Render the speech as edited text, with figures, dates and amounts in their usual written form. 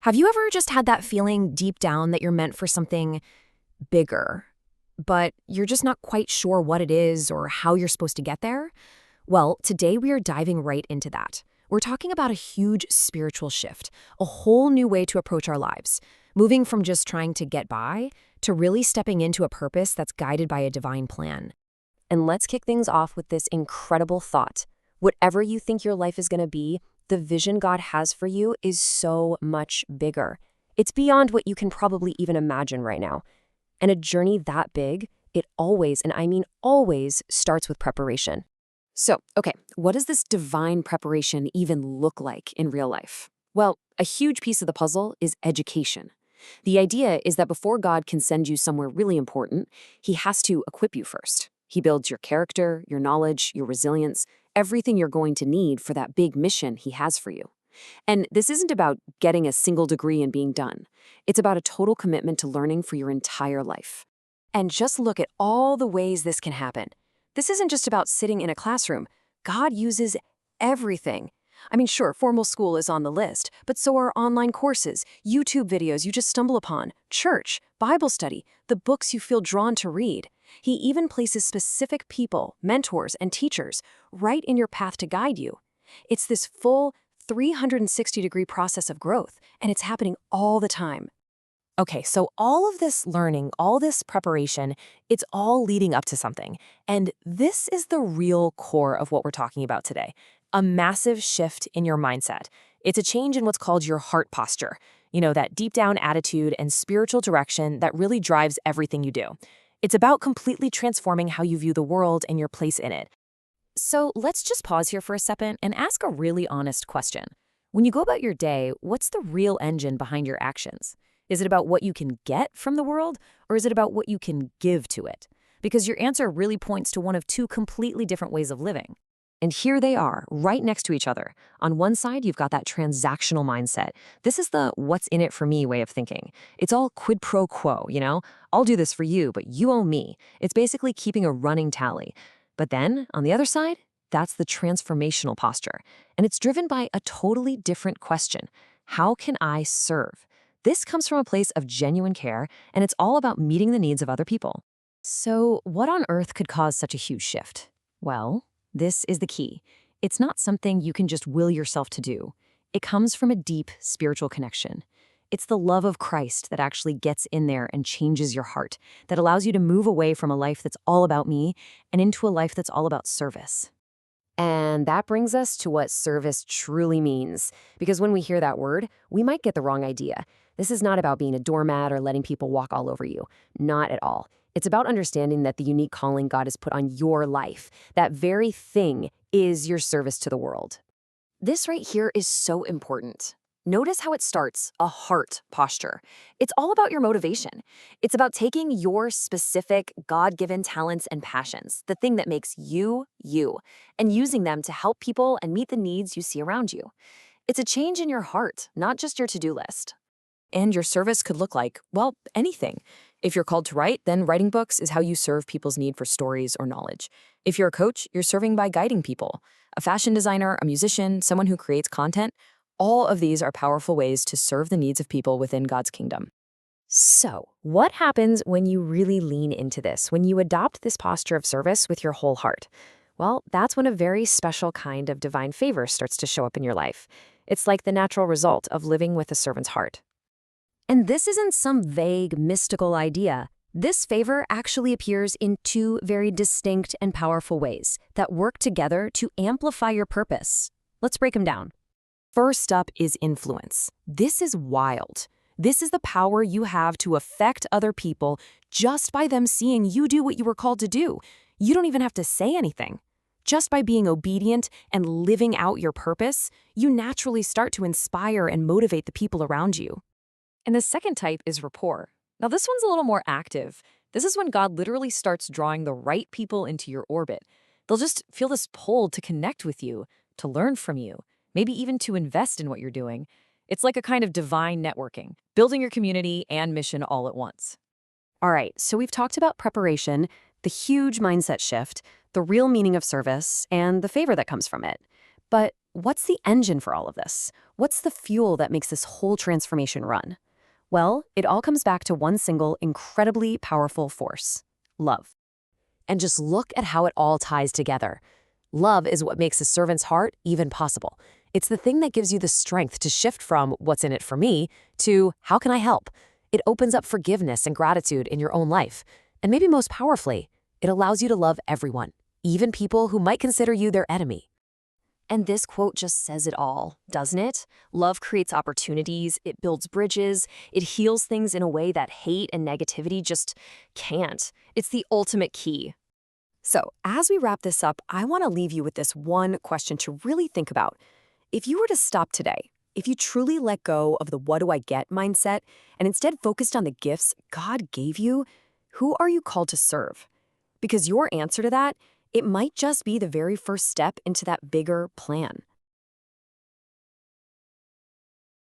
Have you ever just had that feeling deep down that you're meant for something bigger, but you're just not quite sure what it is or how you're supposed to get there? Well, today we are diving right into that. We're talking about a huge spiritual shift, a whole new way to approach our lives, moving from just trying to get by to really stepping into a purpose that's guided by a divine plan. And let's kick things off with this incredible thought. Whatever you think your life is going to be, the vision God has for you is so much bigger. It's beyond what you can probably even imagine right now. And a journey that big, it always, and I mean always, starts with preparation. So, okay, what does this divine preparation even look like in real life? Well, a huge piece of the puzzle is education. The idea is that before God can send you somewhere really important, He has to equip you first. He builds your character, your knowledge, your resilience, everything you're going to need for that big mission He has for you. And this isn't about getting a single degree and being done. It's about a total commitment to learning for your entire life. And just look at all the ways this can happen. This isn't just about sitting in a classroom. God uses everything. I mean, sure, formal school is on the list, but so are online courses, YouTube videos you just stumble upon, church, Bible study, the books you feel drawn to read. He even places specific people, mentors, and teachers right in your path to guide you. It's this full 360-degree process of growth, and it's happening all the time. Okay, so all of this learning, all this preparation, it's all leading up to something. And this is the real core of what we're talking about today. A massive shift in your mindset. It's a change in what's called your heart posture. You know, that deep down attitude and spiritual direction that really drives everything you do. It's about completely transforming how you view the world and your place in it. So let's just pause here for a second and ask a really honest question. When you go about your day, what's the real engine behind your actions? Is it about what you can get from the world, or is it about what you can give to it? Because your answer really points to one of two completely different ways of living. And here they are, right next to each other. On one side, you've got that transactional mindset. This is the what's in it for me way of thinking. It's all quid pro quo, you know? I'll do this for you, but you owe me. It's basically keeping a running tally. But then, on the other side, that's the transformational posture. And it's driven by a totally different question. How can I serve? This comes from a place of genuine care, and it's all about meeting the needs of other people. So, what on earth could cause such a huge shift? Well, this is the key. It's not something you can just will yourself to do. It comes from a deep spiritual connection. It's the love of Christ that actually gets in there and changes your heart, that allows you to move away from a life that's all about me and into a life that's all about service. And that brings us to what service truly means. Because when we hear that word, we might get the wrong idea. This is not about being a doormat or letting people walk all over you. Not at all. It's about understanding that the unique calling God has put on your life, that very thing is your service to the world. This right here is so important. Notice how it starts, a heart posture. It's all about your motivation. It's about taking your specific God-given talents and passions, the thing that makes you, you, and using them to help people and meet the needs you see around you. It's a change in your heart, not just your to-do list. And your service could look like, well, anything. If you're called to write, then writing books is how you serve people's need for stories or knowledge. If you're a coach, you're serving by guiding people. A fashion designer, a musician, someone who creates content, all of these are powerful ways to serve the needs of people within God's kingdom. So, what happens when you really lean into this, when you adopt this posture of service with your whole heart? Well, that's when a very special kind of divine favor starts to show up in your life. It's like the natural result of living with a servant's heart. And this isn't some vague, mystical idea. This favor actually appears in two very distinct and powerful ways that work together to amplify your purpose. Let's break them down. First up is influence. This is wild. This is the power you have to affect other people just by them seeing you do what you were called to do. You don't even have to say anything. Just by being obedient and living out your purpose, you naturally start to inspire and motivate the people around you. And the second type is rapport. Now, this one's a little more active. This is when God literally starts drawing the right people into your orbit. They'll just feel this pull to connect with you, to learn from you, maybe even to invest in what you're doing. It's like a kind of divine networking, building your community and mission all at once. All right, so we've talked about preparation, the huge mindset shift, the real meaning of service, and the favor that comes from it. But what's the engine for all of this? What's the fuel that makes this whole transformation run? Well, it all comes back to one single, incredibly powerful force: love. And just look at how it all ties together. Love is what makes a servant's heart even possible. It's the thing that gives you the strength to shift from "what's in it for me" to "how can I help?" It opens up forgiveness and gratitude in your own life. And maybe most powerfully, it allows you to love everyone, even people who might consider you their enemy. And this quote just says it all, doesn't it? Love creates opportunities, it builds bridges, it heals things in a way that hate and negativity just can't. It's the ultimate key. So, as we wrap this up, I want to leave you with this one question to really think about. If you were to stop today, if you truly let go of the "what do I get" mindset and instead focused on the gifts God gave you, who are you called to serve? Because your answer to that, it might just be the very first step into that bigger plan.